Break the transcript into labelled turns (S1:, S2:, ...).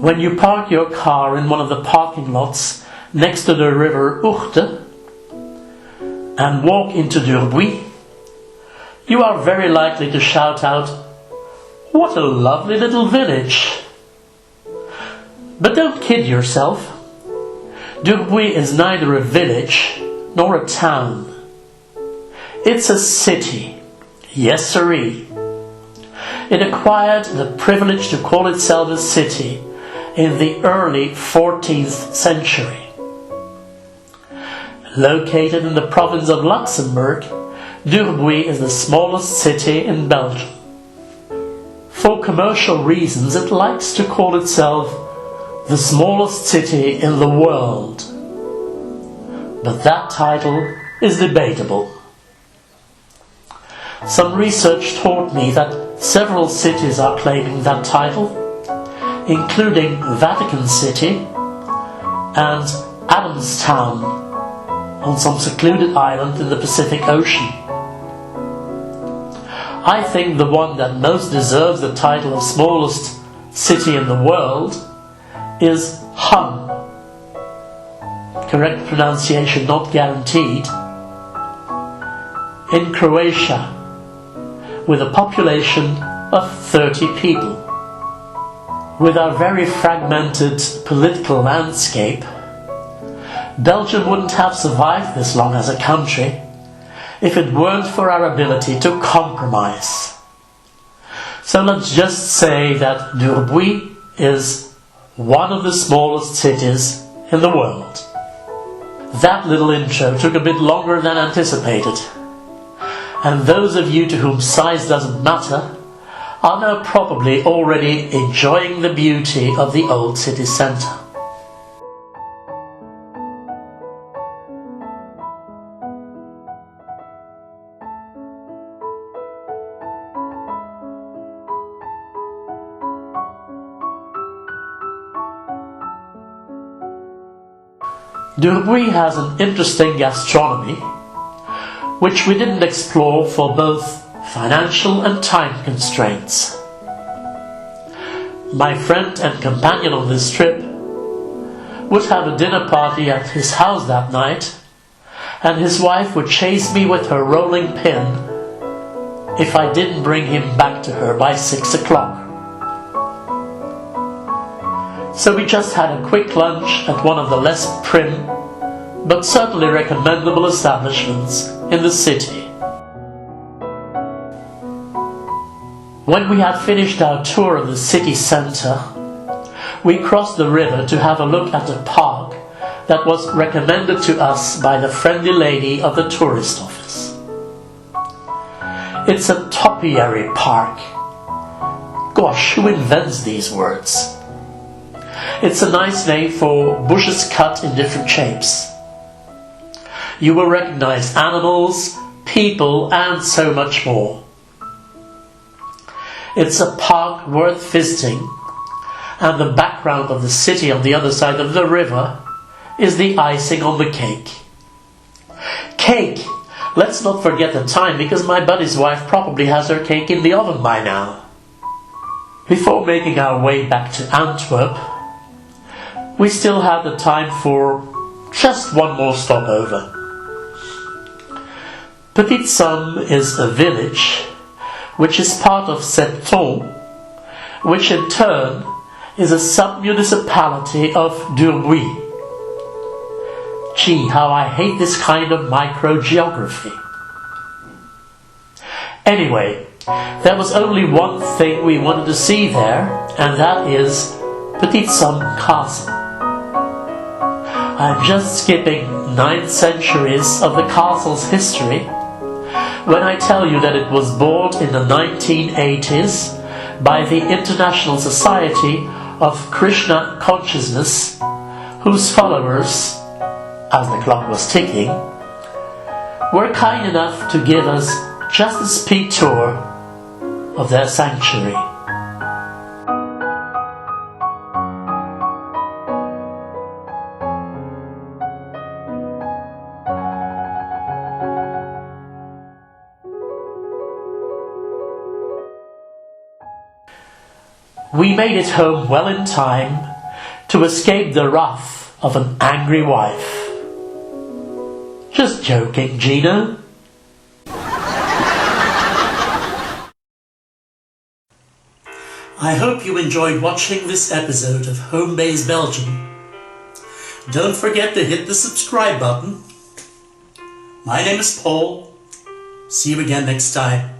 S1: When you park your car in one of the parking lots next to the river Ourthe and walk into Durbuy, you are very likely to shout out, "What a lovely little village!" But don't kid yourself. Durbuy is neither a village nor a town. It's a city. Yes, sirree. It acquired the privilege to call itself a city in the early 14th century. Located in the province of Luxembourg, Durbuy is the smallest city in Belgium. For commercial reasons, it likes to call itself the smallest city in the world. But that title is debatable. Some research taught me that several cities are claiming that title, including Vatican City and Adamstown on some secluded island in the Pacific Ocean. I think the one that most deserves the title of smallest city in the world is Hum. Correct pronunciation not guaranteed. In Croatia, with a population of 30 people. With our very fragmented political landscape, Belgium wouldn't have survived this long as a country if it weren't for our ability to compromise. So let's just say that Durbuy is one of the smallest cities in the world. That little intro took a bit longer than anticipated. And those of you to whom size doesn't matter are now probably already enjoying the beauty of the old city centre. Durbuy has an interesting gastronomy, which we didn't explore for both financial and time constraints. My friend and companion on this trip would have a dinner party at his house that night, and his wife would chase me with her rolling pin if I didn't bring him back to her by 6 o'clock. So we just had a quick lunch at one of the less prim but certainly recommendable establishments in the city. When we had finished our tour of the city centre, we crossed the river to have a look at a park that was recommended to us by the friendly lady of the tourist office. It's a topiary park. Gosh, who invents these words? It's a nice name for bushes cut in different shapes. You will recognize animals, people, and so much more. It's a park worth visiting, and the background of the city on the other side of the river is the icing on the cake. Cake! Let's not forget the time, because my buddy's wife probably has her cake in the oven by now. Before making our way back to Antwerp, we still had the time for just one more stopover. Petit Somme is a village which is part of Septon, which in turn is a sub-municipality of Durbuy. Gee, how I hate this kind of microgeography. Anyway, there was only one thing we wanted to see there, and that is Petit Somme Castle. I'm just skipping 9 centuries of the castle's history when I tell you that it was bought in the 1980s by the International Society of Krishna Consciousness, whose followers, as the clock was ticking, were kind enough to give us just a speed tour of their sanctuary. we made it home well in time to escape the wrath of an angry wife. Just joking, Gina. I hope you enjoyed watching this episode of Home Base Belgium. Don't forget to hit the subscribe button. My name is Paul. See you again next time.